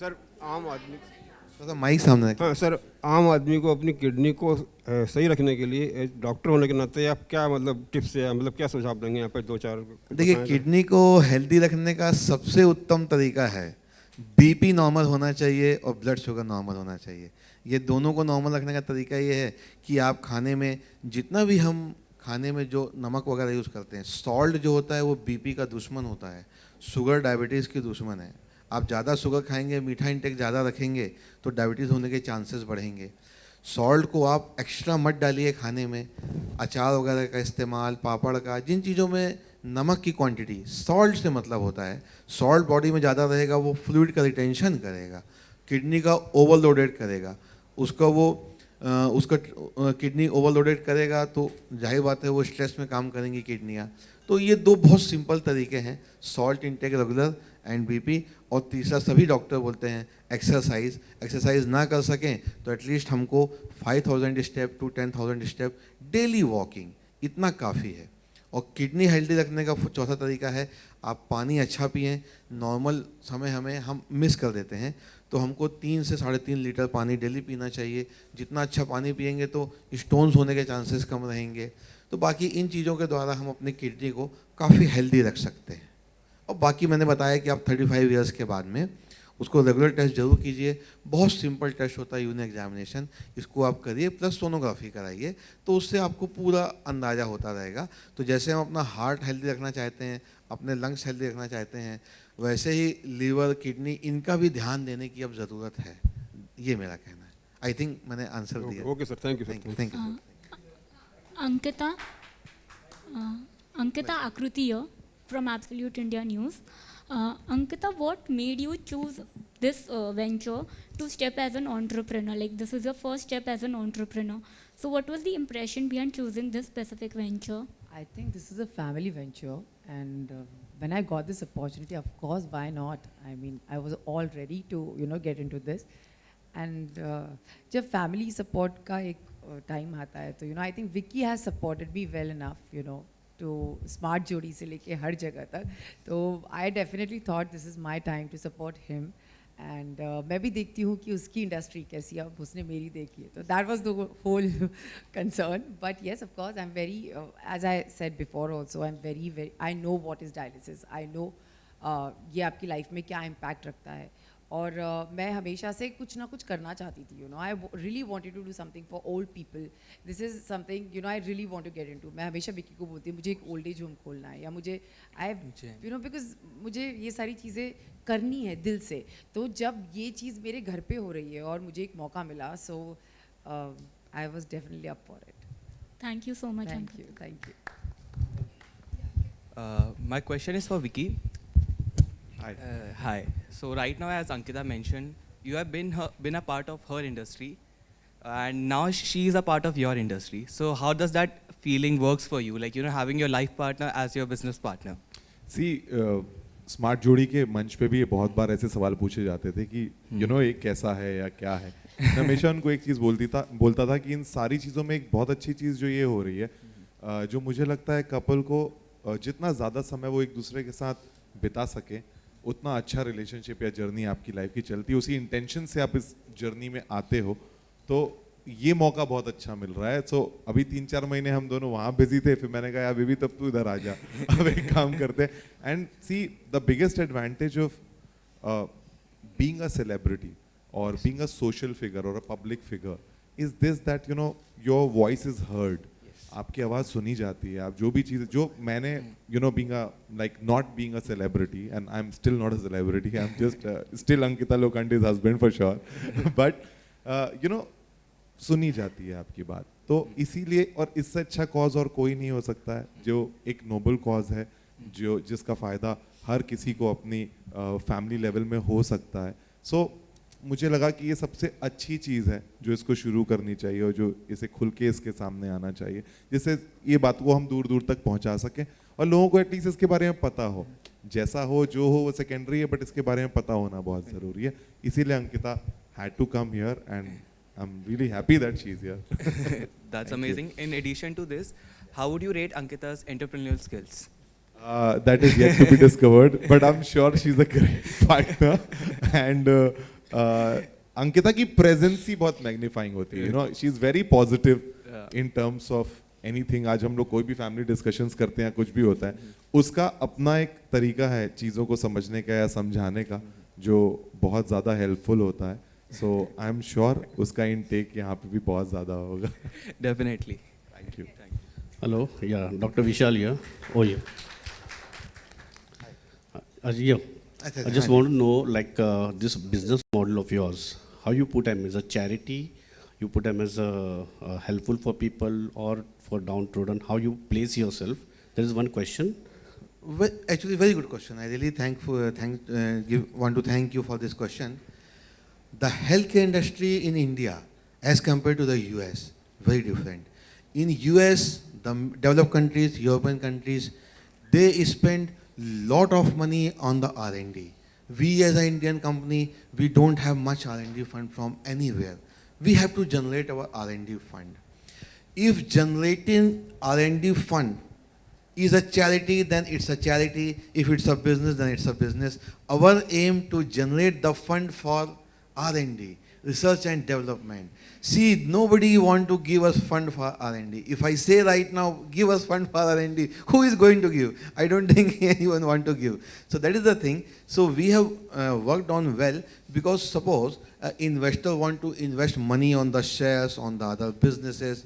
सर आम आदमी, थोड़ा सा माइक सामने रखिए। हाँ सर, आम आदमी को अपनी किडनी को सही रखने के लिए एक डॉक्टर होने के नाते आप क्या मतलब टिप्स या मतलब क्या सुझाव देंगे यहाँ पर 2-4? देखिए, किडनी को हेल्दी रखने का सबसे उत्तम तरीका है बीपी नॉर्मल होना चाहिए और ब्लड शुगर नॉर्मल होना चाहिए। ये दोनों को नॉर्मल रखने का तरीका ये है कि आप खाने में जितना भी हम खाने में जो नमक वगैरह यूज़ करते हैं, सॉल्ट जो होता है वो बीपी का दुश्मन होता है, शुगर डायबिटीज़ की दुश्मन है। आप ज़्यादा शुगर खाएंगे, मीठा इंटेक ज़्यादा रखेंगे तो डायबिटीज़ होने के चांसेस बढ़ेंगे। सॉल्ट को आप एक्स्ट्रा मत डालिए खाने में, अचार वगैरह का इस्तेमाल, पापड़ का, जिन चीज़ों में नमक की क्वांटिटी, सॉल्ट से मतलब होता है सॉल्ट बॉडी में ज़्यादा रहेगा वो फ्लूइड का रिटेंशन करेगा, किडनी का ओवरलोडेड करेगा, उसका वो उसका किडनी ओवरलोडेड करेगा तो जाहिर बात है वो स्ट्रेस में काम करेंगी किडनियाँ। तो ये दो बहुत सिंपल तरीके हैं, salt intake regular and BP. और तीसरा सभी डॉक्टर बोलते हैं एक्सरसाइज। एक्सरसाइज ना कर सकें तो एटलीस्ट हमको 5000 step to 10,000 step daily walking, इतना काफ़ी है। और किडनी हेल्दी रखने का चौथा तरीका है आप पानी अच्छा पिएं। नॉर्मल समय हम मिस कर देते हैं, तो हमको 3 से 3.5 लीटर पानी डेली पीना चाहिए। जितना अच्छा पानी पिएंगे तो स्टोन्स होने के चांसेस कम रहेंगे। तो बाकी इन चीज़ों के द्वारा हम अपनी किडनी को काफ़ी हेल्दी रख सकते हैं। और बाकी मैंने बताया कि आप 35 इयर्स के बाद में उसको रेगुलर टेस्ट जरूर कीजिए। बहुत सिंपल टेस्ट होता है यूरिन एग्जामिनेशन, इसको आप करिए प्लस सोनोग्राफी कराइए, तो उससे आपको पूरा अंदाज़ा होता रहेगा। तो जैसे हम अपना हार्ट हेल्दी रखना चाहते हैं, अपने लंग्स हेल्दी रखना चाहते हैं, वैसे ही लीवर, किडनी, इनका भी ध्यान देने की अब ज़रूरत है। ये मेरा कहना है। आई थिंक मैंने आंसर दिया। Okay sir, thank you sir. Thank you. Ankita Akrutiya from Absolute India News. Ankita, what made you choose this venture to step as an entrepreneur? Like, this is your first step as an entrepreneur. So what was the impression behind choosing this specific venture? I think this is a family venture, and when I got this opportunity, of course, why not? I mean, I was all ready to, get into this. And जब family support का एक time आता है, तो I think Vicky has supported me well enough, to smart जोड़ी से लेके हर जगह तक. तो I definitely thought this is my time to support him. And मैं भी देखती हूँ कि उसकी इंडस्ट्री कैसी है, अब उसने मेरी देखी है, तो that was the whole concern. But yes, of course, I'm very, as I said before also, I'm very, I know what is dialysis. I know ये आपकी लाइफ में क्या इम्पैक्ट रखता है. और मैं हमेशा से कुछ ना कुछ करना चाहती थी, I really wanted to do something for old people. This is something, I really want to get into. मैं हमेशा विकी को बोलती हूँ मुझे एक ओल्ड एज होम खोलना है, या मुझे बिकॉज मुझे ये सारी चीज़ें करनी है दिल से. तो जब ये चीज़ मेरे घर पे हो रही है और मुझे एक मौका मिला, so I was definitely up for it. Thank you so much. Thank you, thank you. My question is for Vicky. Hi. Hi. So right now, as Ankita mentioned, you have been a part of her industry, and now she is a part of your industry. So how does that feeling works for you? Like, having your life partner as your business partner. See, smart जोड़ी के मंच पे भी ये बहुत बार ऐसे सवाल पूछे जाते थे कि ये कैसा है या क्या है. मैं हमेशा उनको एक चीज़ बोलता था कि इन सारी चीज़ों में एक बहुत अच्छी चीज़ जो ये हो रही है, जो मुझे लगता है कपल को जितना ज़्यादा समय वो एक दूसरे के साथ बिता सके, उतना अच्छा रिलेशनशिप या जर्नी आपकी लाइफ की चलती है. उसी इंटेंशन से आप इस जर्नी में आते हो, तो ये मौका बहुत अच्छा मिल रहा है. सो अभी 3-4 महीने हम दोनों वहाँ बिजी थे, फिर मैंने कहा यार बेबी तब तू इधर आ जा, अब एक काम करते हैं. And see, the biggest advantage of being a celebrity और बीइंग अ सोशल फिगर और a public figure is this that your voice is heard. आपकी आवाज़ सुनी जाती है. आप जो भी चीज़, जो मैंने being a like not being a celebrity, and I am still not a celebrity, I am just still Ankita Lokhande's husband for sure, but सुनी जाती है आपकी बात. तो इसीलिए, और इससे अच्छा कॉज और कोई नहीं हो सकता है, जो एक नोबल कॉज है, जिसका फ़ायदा हर किसी को अपनी फैमिली लेवल में हो सकता है. सो मुझे लगा कि ये सबसे अच्छी चीज़ है जो इसको शुरू करनी चाहिए और जो इसे खुल के इसके सामने आना चाहिए, जिससे ये बात को हम दूर दूर तक पहुंचा सकें और लोगों को एटलीस्ट इसके बारे में पता हो. जैसा हो जो हो वो सेकेंडरी है, बट इसके बारे में पता होना बहुत ज़रूरी है. इसीलिए Ankita had to come here, and I'm really happy that she's here. That's Thank you. amazing. In addition to this, how would you rate Ankita's entrepreneurial skills? That is yet to be discovered, but I'm sure she's a great partner. And Ankita की presence ही बहुत magnifying होती है. You know, she's very positive in terms of anything. आज हम लोग कोई भी family discussions करते हैं, कुछ भी होता है, उसका अपना एक तरीका है चीज़ों को समझने का या समझाने का, जो बहुत ज़्यादा helpful होता है. So I'm sure उसका intake यहाँ पे भी बहुत ज़्यादा होगा. Definitely. Thank you. Hello, yeah, Dr. Vishal here. Oh, yeah. Yeah. I just want to know, like, this business model of yours, how you put them as a charity, you put them as a helpful for people or for downtrodden, how you place yourself. There is one question. Well, actually, very good question. I really want to thank you for this question. The healthcare industry in India, as compared to the US, very different. In US, the developed countries, European countries, they spend lot of money on the R&D. We as an Indian company, we don't have much R&D fund from anywhere. We have to generate our R&D fund. If generating R&D fund is a charity, then it's a charity. If it's a business, then it's a business. Our aim to generate the fund for R&D, research and development. See, nobody want to give us fund for R&D. If I say right now, give us fund for R&D, who is going to give? I don't think anyone want to give. So that is the thing. So we have worked on well, because suppose investor want to invest money on the shares, on the other businesses.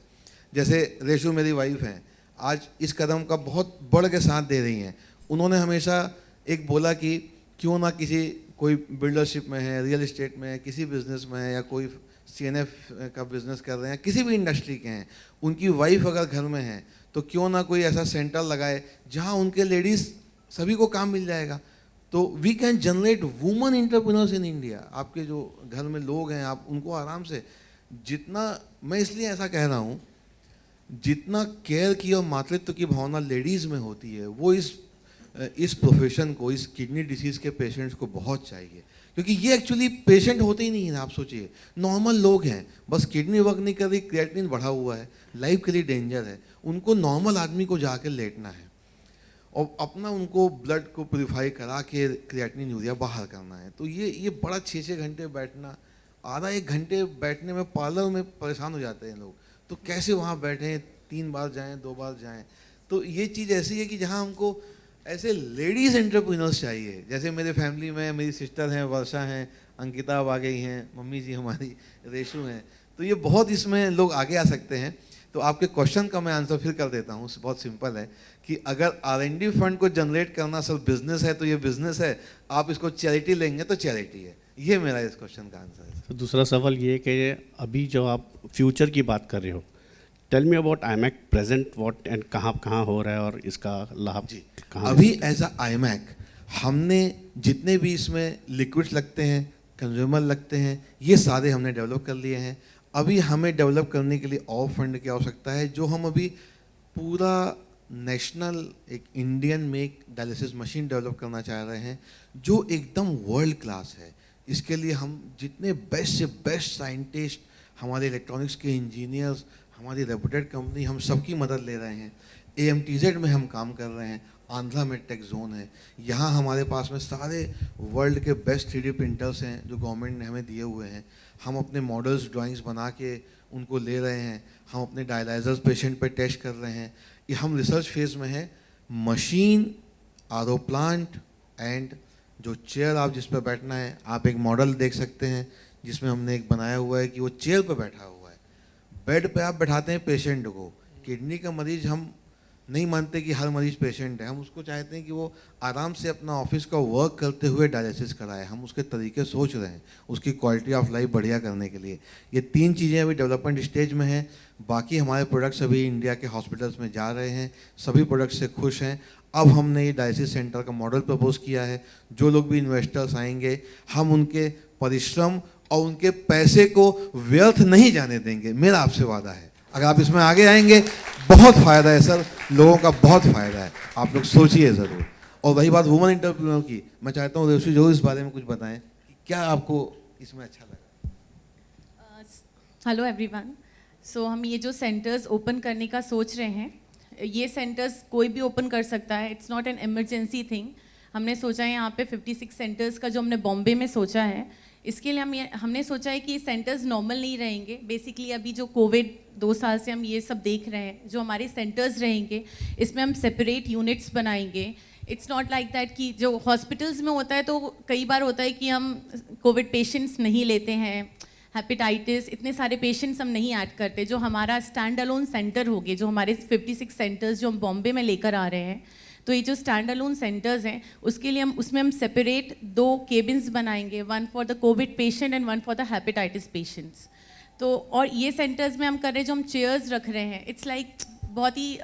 जैसे रेशु मेरी wife हैं, आज इस कदम का बहुत बढ़ के साथ दे रही हैं. उन्होंने हमेशा एक बोला कि क्यों ना किसी कोई बिल्डरशिप में है, रियल एस्टेट में है, किसी बिजनेस में है, या कोई CNF का बिजनेस कर रहे हैं, किसी भी इंडस्ट्री के हैं, उनकी वाइफ अगर घर में है तो क्यों ना कोई ऐसा सेंटर लगाए जहां उनके लेडीज सभी को काम मिल जाएगा. तो we can generate woman entrepreneurs in India. आपके जो घर में लोग हैं, आप उनको आराम से, जितना, मैं इसलिए ऐसा कह रहा हूँ, जितना केयर की और मातृत्व की भावना लेडीज़ में होती है, वो इस प्रोफेशन को, इस किडनी डिसीज़ के पेशेंट्स को बहुत चाहिए. क्योंकि ये एक्चुअली पेशेंट होते ही नहीं हैं. आप सोचिए, नॉर्मल लोग हैं, बस किडनी वर्क नहीं कर रही, क्रिएटिनिन बढ़ा हुआ है, लाइफ के लिए डेंजर है, उनको नॉर्मल आदमी को जाकर लेटना है और अपना उनको ब्लड को प्योरीफाई करा के क्रिएटिनिन यूरिया बाहर करना है. तो ये बड़ा 6-6 घंटे बैठना, आधा 1 घंटे बैठने में पार्लर में परेशान हो जाते हैं लोग. तो कैसे वहाँ बैठें, 3 बार जाएं, 2 बार जाएं. तो ये चीज़ ऐसी है कि जहाँ हमको ऐसे लेडीज़ एंटरप्रेन्योर्स चाहिए. जैसे मेरे फैमिली में मेरी सिस्टर हैं, वर्षा हैं, अंकिता अब आ गई हैं, मम्मी जी हमारी रेशु हैं. तो ये बहुत इसमें लोग आगे आ सकते हैं. तो आपके क्वेश्चन का मैं आंसर फिर कर देता हूँ. बहुत सिंपल है कि अगर R&D फंड को जनरेट करना सिर्फ बिजनेस है तो ये बिजनेस है. आप इसको चैरिटी लेंगे तो चैरिटी है. ये मेरा इस क्वेश्चन का आंसर है. तो दूसरा सवाल ये है कि अभी जो आप फ्यूचर की बात कर रहे हो, tell me about IMAC present, what and कहाँ हो रहा है और इसका लाभ जी कहाँ. अभी एज अ IMAC हमने जितने भी इसमें लिक्विड्स लगते हैं, कंज्यूमर लगते हैं, ये सारे हमने डेवलप कर लिए हैं. अभी हमें डेवलप करने के लिए और फंड की आवश्यकता है, जो हम अभी पूरा नेशनल एक Indian make dialysis machine develop करना चाह रहे हैं, जो एकदम वर्ल्ड क्लास है. इसके लिए हम जितने बेस्ट से बेस्ट साइंटिस्ट, हमारे इलेक्ट्रॉनिक्स के इंजीनियर्स, हमारी रेपुटेड कंपनी, हम सबकी मदद ले रहे हैं. AMTZ में हम काम कर रहे हैं, आंध्रा में टेक जोन है, यहाँ हमारे पास में सारे वर्ल्ड के बेस्ट 3D प्रिंटर्स हैं जो गवर्नमेंट ने हमें दिए हुए हैं. हम अपने मॉडल्स, ड्राइंग्स बना के उनको ले रहे हैं. हम अपने डायलाइजर्स पेशेंट पे टेस्ट कर रहे हैं. ये हम रिसर्च फेज में हैं. मशीन, RO प्लांट एंड जो चेयर आप जिस पर बैठना है, आप एक मॉडल देख सकते हैं जिसमें हमने एक बनाया हुआ है कि वो चेयर पर बैठा हुआ है. बेड पे आप बैठाते हैं पेशेंट को. किडनी का मरीज हम नहीं मानते कि हर मरीज पेशेंट है. हम उसको चाहते हैं कि वो आराम से अपना ऑफिस का वर्क करते हुए डायलिसिस कराए. हम उसके तरीके सोच रहे हैं उसकी क्वालिटी ऑफ लाइफ बढ़िया करने के लिए. ये 3 चीज़ें अभी डेवलपमेंट स्टेज में हैं. बाकी हमारे प्रोडक्ट्स अभी इंडिया के हॉस्पिटल्स में जा रहे हैं. सभी प्रोडक्ट्स से खुश हैं. अब हमने ये डायलिसिस सेंटर का मॉडल प्रपोज किया है. जो लोग भी इन्वेस्टर्स आएंगे, हम उनके परिश्रम और उनके पैसे को व्यर्थ नहीं जाने देंगे. मेरा आपसे वादा है, अगर आप इसमें आगे आएंगे, बहुत फ़ायदा है सर, लोगों का बहुत फ़ायदा है. आप लोग सोचिए ज़रूर. और वही बात वुमन एंटरप्रेन्योर की, मैं चाहता हूँ रेशु जो इस बारे में कुछ बताएं कि क्या आपको इसमें अच्छा लगा. Hello everyone. सो हम ये जो सेंटर्स ओपन करने का सोच रहे हैं, ये सेंटर्स कोई भी ओपन कर सकता है, it's not an emergency thing. हमने सोचा है यहाँ पे 56 सेंटर्स का जो हमने बॉम्बे में सोचा है, इसके लिए हमने सोचा है कि सेंटर्स नॉर्मल नहीं रहेंगे। बेसिकली अभी जो कोविड 2 साल से हम ये सब देख रहे हैं, जो हमारे सेंटर्स रहेंगे इसमें हम सेपरेट यूनिट्स बनाएंगे। इट्स नॉट लाइक दैट कि जो हॉस्पिटल्स में होता है तो कई बार होता है कि हम कोविड पेशेंट्स नहीं लेते हैं, हेपेटाइटिस, इतने सारे पेशेंट्स हम नहीं ऐड करते। जो हमारा स्टैंड अलोन सेंटर होंगे, जो हमारे 56 सेंटर्स जो हम बॉम्बे में लेकर आ रहे हैं, तो ये जो स्टैंड अलोन सेंटर्स हैं उसके लिए उसमें हम सेपरेट 2 केबिन्स बनाएंगे, 1 for the Covid patient and 1 for the hepatitis patients. तो और ये सेंटर्स में हम कर रहे हैं, जो हम चेयर्स रख रहे हैं, इट्स लाइक बहुत ही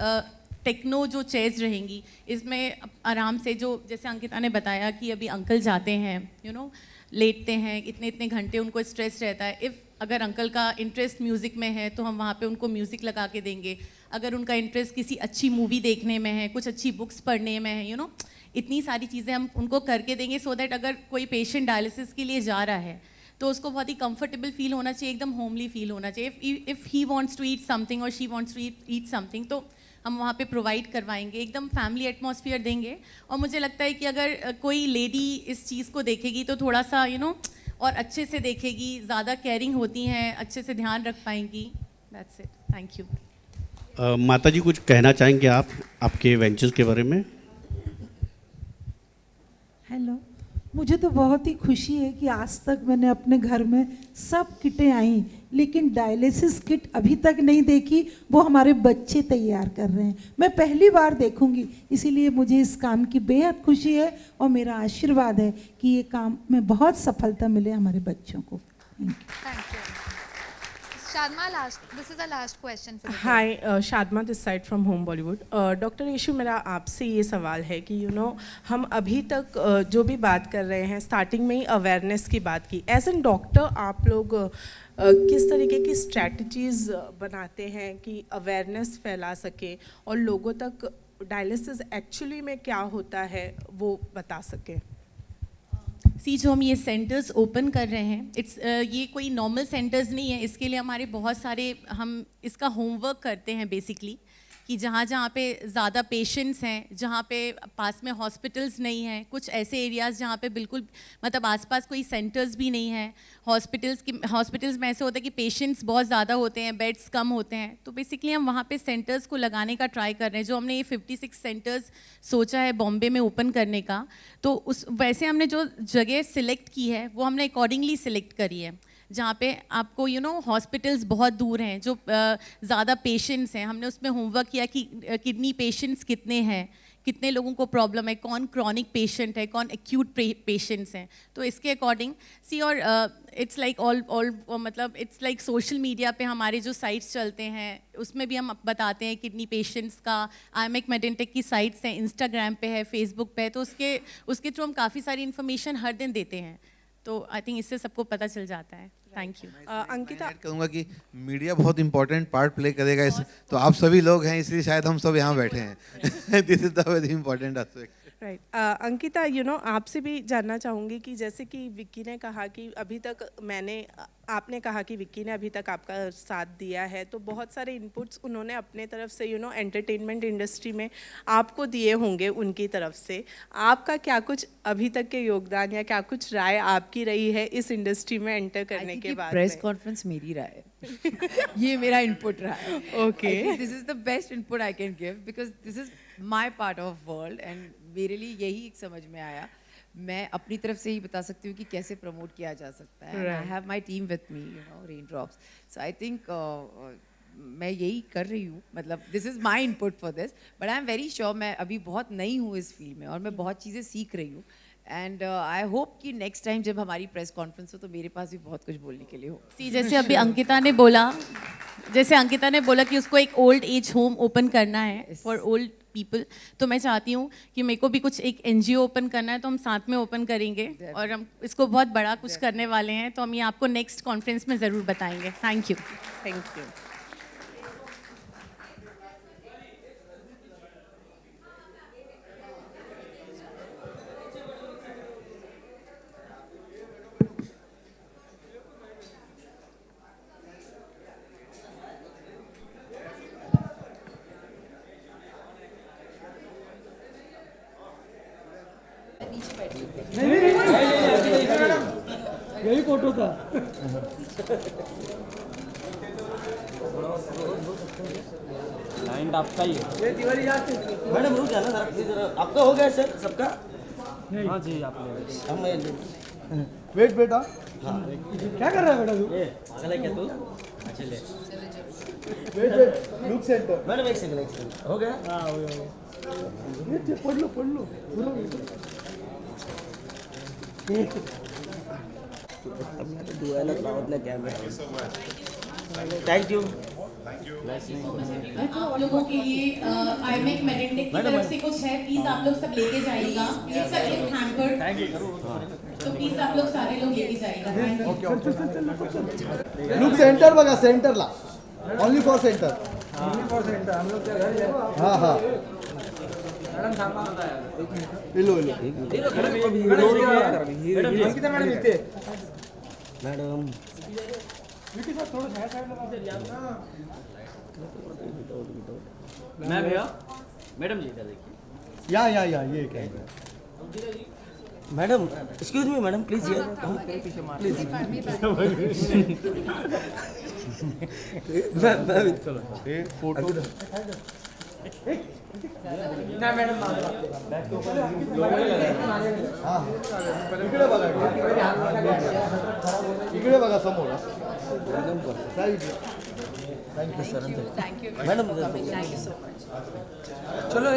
टेक्नो जो चेयर्स रहेंगी, इसमें आराम से, जो जैसे अंकिता ने बताया कि अभी अंकल जाते हैं लेटते हैं, इतने इतने घंटे उनको स्ट्रेस रहता है। इफ़ अगर अंकल का इंटरेस्ट म्यूज़िक में है तो हम वहाँ पे उनको म्यूज़िक लगा के देंगे। अगर उनका इंटरेस्ट किसी अच्छी मूवी देखने में है, कुछ अच्छी बुक्स पढ़ने में है, इतनी सारी चीज़ें हम उनको करके देंगे, सो दैट अगर कोई पेशेंट डायलिसिस के लिए जा रहा है तो उसको बहुत ही कंफर्टेबल फील होना चाहिए, एकदम होमली फील होना चाहिए। If he wants to eat something और she wants to eat something, तो हम वहाँ पे प्रोवाइड करवाएंगे, एकदम फैमिली एटमॉस्फेयर देंगे। और मुझे लगता है कि अगर कोई लेडी इस चीज़ को देखेगी तो थोड़ा सा और अच्छे से देखेगी, ज़्यादा केयरिंग होती हैं, अच्छे से ध्यान रख पाएंगी। That's it, thank you. माता जी कुछ कहना चाहेंगे आप आपके वेंचर्स के बारे में? हेलो, मुझे तो बहुत ही खुशी है कि आज तक मैंने अपने घर में सब किटें आई, लेकिन डायलिसिस किट अभी तक नहीं देखी, वो हमारे बच्चे तैयार कर रहे हैं। मैं पहली बार देखूंगी, इसीलिए मुझे इस काम की बेहद खुशी है और मेरा आशीर्वाद है कि ये काम में बहुत सफलता मिले हमारे बच्चों को। Thank you. Shadma, this is the last question for the day. Hi, Shadma this side from home Bollywood. Doctor Yashu, मेरा आपसे ये सवाल है कि हम अभी तक जो भी बात कर रहे हैं, स्टार्टिंग में ही अवेयरनेस की बात की। एज एन डॉक्टर आप लोग किस तरीके की स्ट्रैटेजीज़ बनाते हैं कि अवेयरनेस फैला सके और लोगों तक डायलिसिस एक्चुअली में क्या होता है वो बता सकें? जो हम ये सेंटर्स ओपन कर रहे हैं, ये कोई नॉर्मल सेंटर्स नहीं है। इसके लिए हमारे बहुत सारे, हम इसका होमवर्क करते हैं बेसिकली, कि जहाँ जहाँ पे ज़्यादा पेशेंट्स हैं, जहाँ पे पास में हॉस्पिटल्स नहीं हैं, कुछ ऐसे एरियाज़ जहाँ पे बिल्कुल मतलब आसपास कोई सेंटर्स भी नहीं हैं, हॉस्पिटल्स में ऐसे होता है कि पेशेंट्स बहुत ज़्यादा होते हैं, बेड्स कम होते हैं, तो बेसिकली हम वहाँ पे सेंटर्स को लगाने का ट्राई कर रहे हैं। जो हमने ये 56 सेंटर्स सोचा है बॉम्बे में ओपन करने का, तो वैसे हमने जो जगह सिलेक्ट की है वो हमने अकॉर्डिंगली सिलेक्ट करी है, जहाँ पे आपको हॉस्पिटल्स बहुत दूर हैं, जो ज़्यादा पेशेंट्स हैं। हमने उसमें होमवर्क किया कि किडनी पेशेंट्स कितने हैं, कितने लोगों को प्रॉब्लम है, कौन क्रॉनिक पेशेंट है, कौन एक्यूट पेशेंट्स हैं। तो इसके अकॉर्डिंग और इट्स लाइक ऑल मतलब इट्स लाइक सोशल मीडिया पे हमारे जो साइट्स चलते हैं उसमें भी हम बताते हैं किडनी पेशेंट्स का। IMEC मेडेंटेक की साइट्स हैं, इंस्टाग्राम पे है, फेसबुक पे है, तो उसके थ्रू हम काफ़ी सारी इन्फॉर्मेशन हर दिन देते हैं। तो आई थिंक इससे सबको पता चल जाता है। Thank you. अंकिता, कहूँगा कि मीडिया बहुत इंपॉर्टेंट पार्ट प्ले करेगा इस, तो आप सभी लोग हैं इसलिए शायद हम सब यहाँ बैठे हैं। This is the very important aspect. Right. Ankita, आपसे भी जानना चाहूँगी कि जैसे कि विक्की ने कहा कि अभी तक आपने कहा कि विक्की ने अभी तक आपका साथ दिया है, तो बहुत सारे इनपुट्स उन्होंने अपने तरफ से एंटरटेनमेंट इंडस्ट्री में आपको दिए होंगे उनकी तरफ से। आपका क्या कुछ अभी तक के योगदान या क्या कुछ राय आपकी रही है इस इंडस्ट्री में एंटर करने के बाद? प्रेस कॉन्फ्रेंस मेरी राय है। ये मेरा इनपुट रहा है। Okay, this is the best input I can give because this is my part of world and मेरे लिए यही एक समझ में आया। मैं अपनी तरफ से ही बता सकती हूँ कि कैसे प्रमोट किया जा सकता है। I have my team with me, rain drops. So I think मैं यही कर रही हूँ, मतलब this is my input for this, but I am very sure मैं अभी बहुत नई हूँ इस फील्ड में और मैं बहुत चीज़ें सीख रही हूँ। एंड आई होप कि नेक्स्ट टाइम जब हमारी प्रेस कॉन्फ्रेंस हो तो मेरे पास भी बहुत कुछ बोलने के लिए हो। जैसे अभी अंकिता ने बोला कि उसको एक ओल्ड एज होम ओपन करना है फॉर ओल्ड पीपल, तो मैं चाहती हूँ कि मेरे को भी कुछ एक NGO ओपन करना है, तो हम साथ में ओपन करेंगे और हम इसको बहुत बड़ा कुछ करने वाले हैं, तो हम ये आपको नेक्स्ट कॉन्फ्रेंस में ज़रूर बताएंगे। Thank you. Thank you. यही फोटो था। क्लाइंट आपका ही है। ये तिवारी मैडम रुक जाना जरा प्लीज, जरा आपका हो गया सर सबका? हाँ जी आप ले वेट बेटा। हाँ क्या कर रहा है बेटा तू? पागल है क्या तू? अच्छा ले वेट लुक सेंटर मैडम एक सेकंड हो गया? हाँ हो गया। पढ़ लो थैंक यू। आप लोगों के लिए IMEC मेडेंटिक की तरफ से कुछ है, प्लीज आप लोग सब लेके जाइएगा। इट्स अ गिफ्ट हैम्पर, तो प्लीज आप लोग सारे लोग लेके जाइएगा। लुक सेंटर बघा, सेंटरला only for centre, only for centre हम लोग घर जाए। हाँ हाँ मैडम थांबा इलो अंकिता मैडम इथे मैडम विकी सर थोड़ा साइड मैं भैया मैडम जी इधर देखिए। या ये क्या है madam? Excuse me madam please ये प्लीज मैं चलो एक फोटो ना मॅडम इकडे बघा समोर thank you sir. Thank you. Madam Thank you so much. चलो